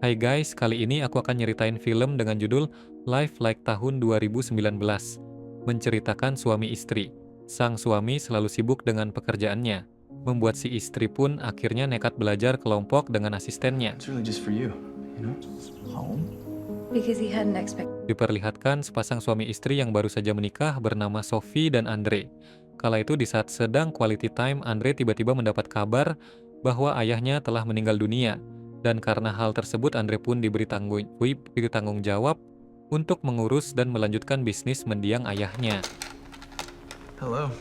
Hai guys, kali ini aku akan nyeritain film dengan judul Life Like tahun 2019. Menceritakan suami istri. Sang suami selalu sibuk dengan pekerjaannya, membuat si istri pun akhirnya nekat belajar kelompok dengan asistennya. It's really just for you, you know? Home? Because he hadn't expected. Diperlihatkan sepasang suami istri yang baru saja menikah bernama Sophie dan Andre. Kala itu di saat sedang quality time, Andre tiba-tiba mendapat kabar bahwa ayahnya telah meninggal dunia. Dan karena hal tersebut, Andre pun diberi tanggung jawab untuk mengurus dan melanjutkan bisnis mendiang ayahnya. Hello.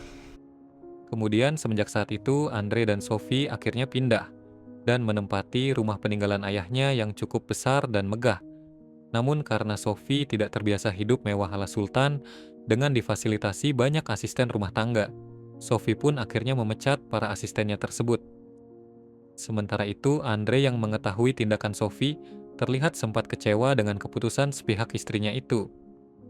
Kemudian semenjak saat itu, Andre dan Sophie akhirnya pindah dan menempati rumah peninggalan ayahnya yang cukup besar dan megah. Namun karena Sophie tidak terbiasa hidup mewah ala sultan dengan difasilitasi banyak asisten rumah tangga, Sophie pun akhirnya memecat para asistennya tersebut. Sementara itu, Andre yang mengetahui tindakan Sophie terlihat sempat kecewa dengan keputusan sepihak istrinya itu,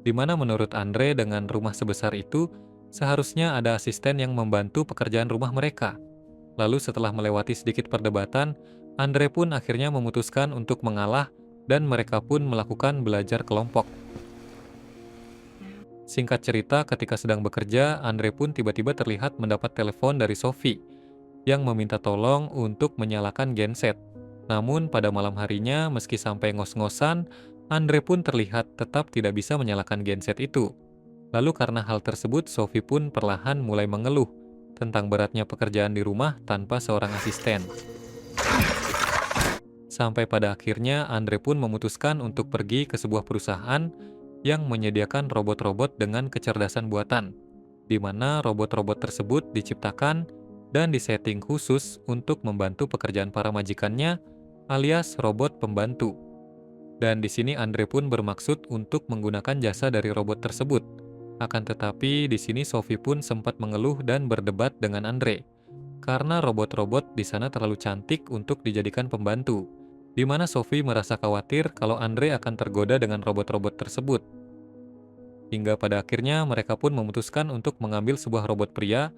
di mana menurut Andre dengan rumah sebesar itu, seharusnya ada asisten yang membantu pekerjaan rumah mereka. Lalu setelah melewati sedikit perdebatan, Andre pun akhirnya memutuskan untuk mengalah dan mereka pun melakukan belajar kelompok. Singkat cerita, ketika sedang bekerja, Andre pun tiba-tiba terlihat mendapat telepon dari Sophie yang meminta tolong untuk menyalakan genset. Namun pada malam harinya, meski sampai ngos-ngosan, Andre pun terlihat tetap tidak bisa menyalakan genset itu. Lalu karena hal tersebut, Sophie pun perlahan mulai mengeluh tentang beratnya pekerjaan di rumah tanpa seorang asisten. Sampai pada akhirnya, Andre pun memutuskan untuk pergi ke sebuah perusahaan yang menyediakan robot-robot dengan kecerdasan buatan, di mana robot-robot tersebut diciptakan dan disetting khusus untuk membantu pekerjaan para majikannya alias robot pembantu. Dan di sini Andre pun bermaksud untuk menggunakan jasa dari robot tersebut. Akan tetapi di sini Sophie pun sempat mengeluh dan berdebat dengan Andre karena robot-robot di sana terlalu cantik untuk dijadikan pembantu, di mana Sophie merasa khawatir kalau Andre akan tergoda dengan robot-robot tersebut. Hingga pada akhirnya mereka pun memutuskan untuk mengambil sebuah robot pria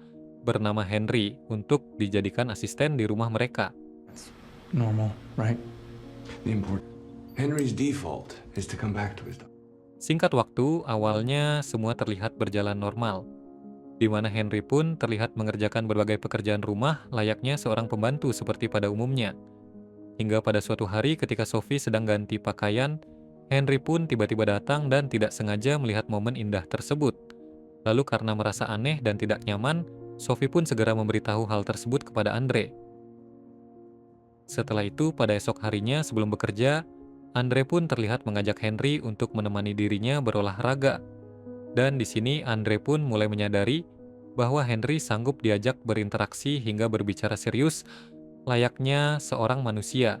bernama Henry untuk dijadikan asisten di rumah mereka. Normal, right? The important Henry's default is to come back to his daughter. Singkat waktu, awalnya semua terlihat berjalan normal, di mana Henry pun terlihat mengerjakan berbagai pekerjaan rumah layaknya seorang pembantu seperti pada umumnya. Hingga pada suatu hari ketika Sophie sedang ganti pakaian, Henry pun tiba-tiba datang dan tidak sengaja melihat momen indah tersebut. Lalu karena merasa aneh dan tidak nyaman, Sophie pun segera memberitahu hal tersebut kepada Andre. Setelah itu, pada esok harinya sebelum bekerja, Andre pun terlihat mengajak Henry untuk menemani dirinya berolahraga. Dan di sini Andre pun mulai menyadari bahwa Henry sanggup diajak berinteraksi hingga berbicara serius layaknya seorang manusia.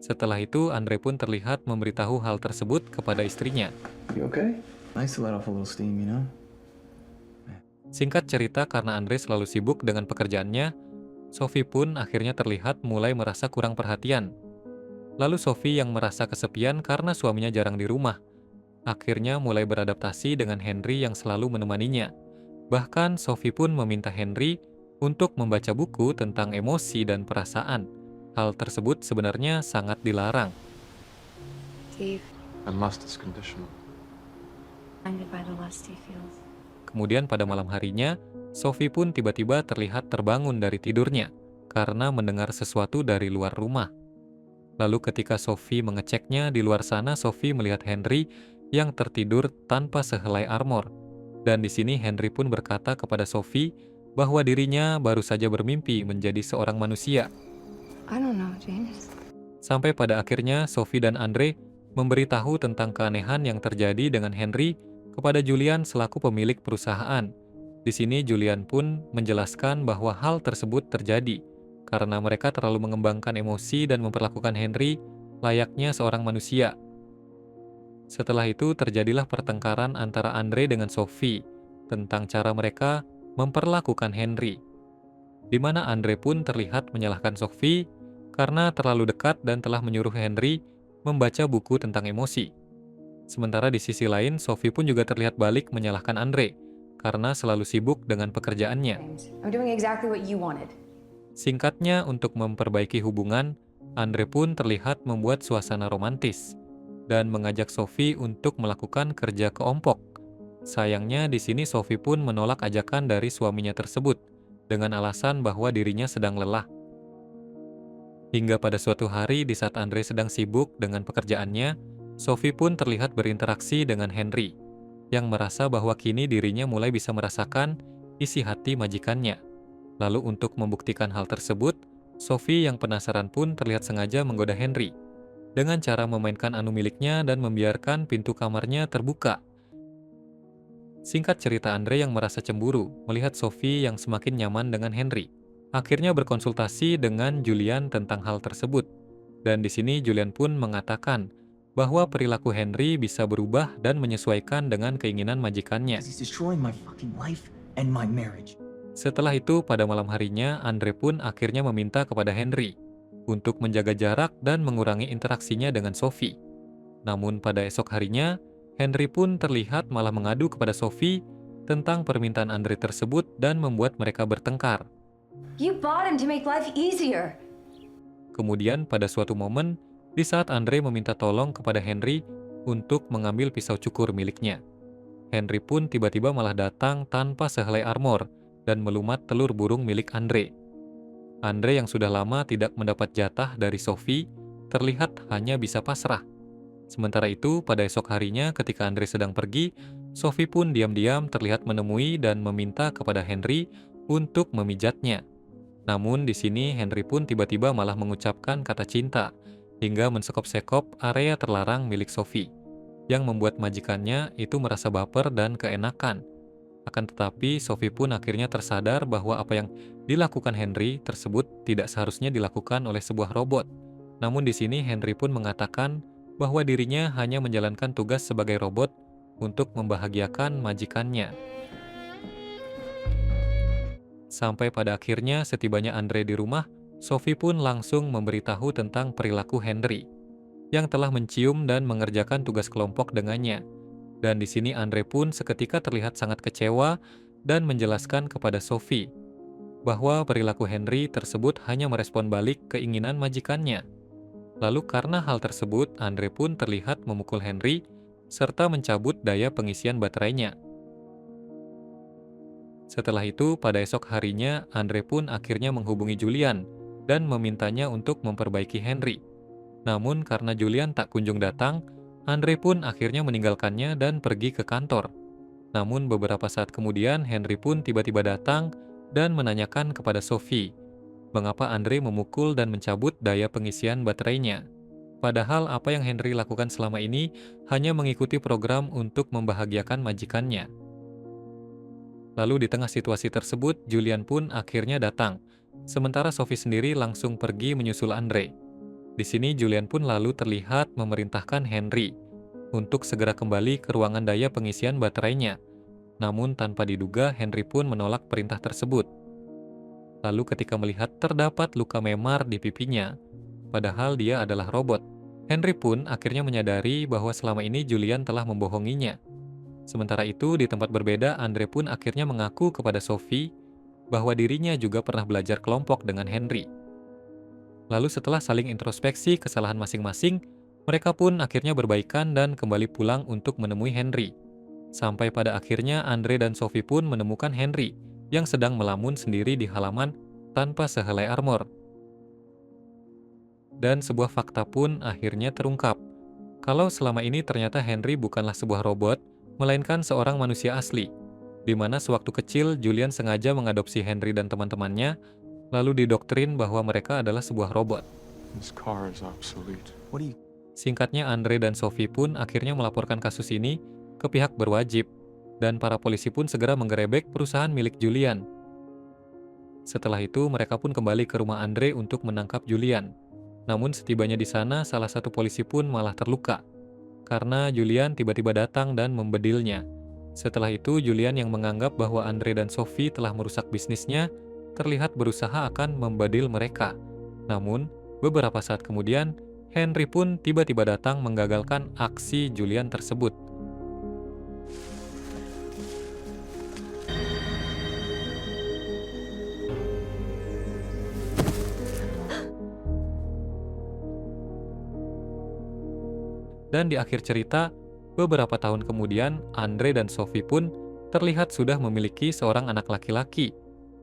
Setelah itu, Andre pun terlihat memberitahu hal tersebut kepada istrinya. You okay? Nice to let off a little steam, you know? Singkat cerita, karena Andre selalu sibuk dengan pekerjaannya, Sophie pun akhirnya terlihat mulai merasa kurang perhatian. Lalu Sophie yang merasa kesepian karena suaminya jarang di rumah, akhirnya mulai beradaptasi dengan Henry yang selalu menemaninya. Bahkan Sophie pun meminta Henry untuk membaca buku tentang emosi dan perasaan. Hal tersebut sebenarnya sangat dilarang. Steve, And lust is conditional. blinded by the lust he feels. Kemudian pada malam harinya, Sophie pun tiba-tiba terlihat terbangun dari tidurnya karena mendengar sesuatu dari luar rumah. Lalu ketika Sophie mengeceknya di luar sana, Sophie melihat Henry yang tertidur tanpa sehelai armor. Dan di sini Henry pun berkata kepada Sophie bahwa dirinya baru saja bermimpi menjadi seorang manusia. I don't know, James. Sampai pada akhirnya Sophie dan Andre memberitahu tentang keanehan yang terjadi dengan Henry kepada Julian selaku pemilik perusahaan. Di sini Julian pun menjelaskan bahwa hal tersebut terjadi karena mereka terlalu mengembangkan emosi dan memperlakukan Henry layaknya seorang manusia. Setelah itu terjadilah pertengkaran antara Andre dengan Sophie tentang cara mereka memperlakukan Henry, di mana Andre pun terlihat menyalahkan Sophie karena terlalu dekat dan telah menyuruh Henry membaca buku tentang emosi. Sementara di sisi lain, Sophie pun juga terlihat balik menyalahkan Andre karena selalu sibuk dengan pekerjaannya. James, I'm doing exactly what you wanted. Singkatnya, untuk memperbaiki hubungan, Andre pun terlihat membuat suasana romantis dan mengajak Sophie untuk melakukan kerja kelompok. Sayangnya di sini Sophie pun menolak ajakan dari suaminya tersebut dengan alasan bahwa dirinya sedang lelah. Hingga pada suatu hari di saat Andre sedang sibuk dengan pekerjaannya, Sophie pun terlihat berinteraksi dengan Henry, yang merasa bahwa kini dirinya mulai bisa merasakan isi hati majikannya. Lalu untuk membuktikan hal tersebut, Sophie yang penasaran pun terlihat sengaja menggoda Henry dengan cara memainkan anu miliknya dan membiarkan pintu kamarnya terbuka. Singkat cerita, Andre yang merasa cemburu melihat Sophie yang semakin nyaman dengan Henry, akhirnya berkonsultasi dengan Julian tentang hal tersebut. Dan di sini Julian pun mengatakan bahwa perilaku Henry bisa berubah dan menyesuaikan dengan keinginan majikannya. He's destroying my fucking life and my marriage. Setelah itu, pada malam harinya, Andre pun akhirnya meminta kepada Henry untuk menjaga jarak dan mengurangi interaksinya dengan Sophie. Namun pada esok harinya, Henry pun terlihat malah mengadu kepada Sophie tentang permintaan Andre tersebut dan membuat mereka bertengkar. You bought him to make life easier. Kemudian pada suatu momen, di saat Andre meminta tolong kepada Henry untuk mengambil pisau cukur miliknya, Henry pun tiba-tiba malah datang tanpa sehelai armor dan melumat telur burung milik Andre. Andre yang sudah lama tidak mendapat jatah dari Sophie, terlihat hanya bisa pasrah. Sementara itu, pada esok harinya ketika Andre sedang pergi, Sophie pun diam-diam terlihat menemui dan meminta kepada Henry untuk memijatnya. Namun di sini Henry pun tiba-tiba malah mengucapkan kata cinta, hingga mensekop-sekop area terlarang milik Sophie, yang membuat majikannya itu merasa baper dan keenakan. Akan tetapi, Sophie pun akhirnya tersadar bahwa apa yang dilakukan Henry tersebut tidak seharusnya dilakukan oleh sebuah robot. Namun di sini Henry pun mengatakan bahwa dirinya hanya menjalankan tugas sebagai robot untuk membahagiakan majikannya. Sampai pada akhirnya setibanya Andre di rumah, Sophie pun langsung memberitahu tentang perilaku Henry, yang telah mencium dan mengerjakan tugas kelompok dengannya. Dan di sini Andre pun seketika terlihat sangat kecewa dan menjelaskan kepada Sophie bahwa perilaku Henry tersebut hanya merespon balik keinginan majikannya. Lalu karena hal tersebut, Andre pun terlihat memukul Henry serta mencabut daya pengisian baterainya. Setelah itu, pada esok harinya, Andre pun akhirnya menghubungi Julian dan memintanya untuk memperbaiki Henry. Namun karena Julian tak kunjung datang, Andre pun akhirnya meninggalkannya dan pergi ke kantor. Namun beberapa saat kemudian, Henry pun tiba-tiba datang dan menanyakan kepada Sophie mengapa Andre memukul dan mencabut daya pengisian baterainya. Padahal apa yang Henry lakukan selama ini hanya mengikuti program untuk membahagiakan majikannya. Lalu di tengah situasi tersebut, Julian pun akhirnya datang, sementara Sophie sendiri langsung pergi menyusul Andre. Di sini Julian pun lalu terlihat memerintahkan Henry untuk segera kembali ke ruangan daya pengisian baterainya. Namun tanpa diduga, Henry pun menolak perintah tersebut. Lalu ketika melihat terdapat luka memar di pipinya, padahal dia adalah robot, Henry pun akhirnya menyadari bahwa selama ini Julian telah membohonginya. Sementara itu, di tempat berbeda, Andre pun akhirnya mengaku kepada Sophie bahwa dirinya juga pernah belajar kelompok dengan Henry. Lalu setelah saling introspeksi kesalahan masing-masing, mereka pun akhirnya berbaikan dan kembali pulang untuk menemui Henry. Sampai pada akhirnya Andre dan Sophie pun menemukan Henry yang sedang melamun sendiri di halaman tanpa sehelai armor. Dan sebuah fakta pun akhirnya terungkap, kalau selama ini ternyata Henry bukanlah sebuah robot, melainkan seorang manusia asli, di mana sewaktu kecil Julian sengaja mengadopsi Henry dan teman-temannya, lalu didoktrin bahwa mereka adalah sebuah robot. This car is obsolete. What do you... Singkatnya, Andre dan Sophie pun akhirnya melaporkan kasus ini ke pihak berwajib, dan para polisi pun segera menggerebek perusahaan milik Julian. Setelah itu, mereka pun kembali ke rumah Andre untuk menangkap Julian. Namun setibanya di sana, salah satu polisi pun malah terluka, karena Julian tiba-tiba datang dan membedilnya. Setelah itu, Julian yang menganggap bahwa Andre dan Sophie telah merusak bisnisnya, terlihat berusaha akan membadil mereka. Namun, beberapa saat kemudian, Henry pun tiba-tiba datang menggagalkan aksi Julian tersebut. Dan di akhir cerita, beberapa tahun kemudian, Andre dan Sophie pun terlihat sudah memiliki seorang anak laki-laki.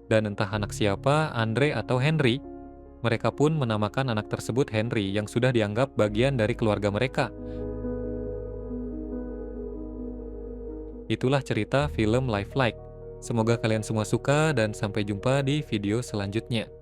Dan entah anak siapa, Andre atau Henry, mereka pun menamakan anak tersebut Henry yang sudah dianggap bagian dari keluarga mereka. Itulah cerita film Lifelike. Semoga kalian semua suka dan sampai jumpa di video selanjutnya.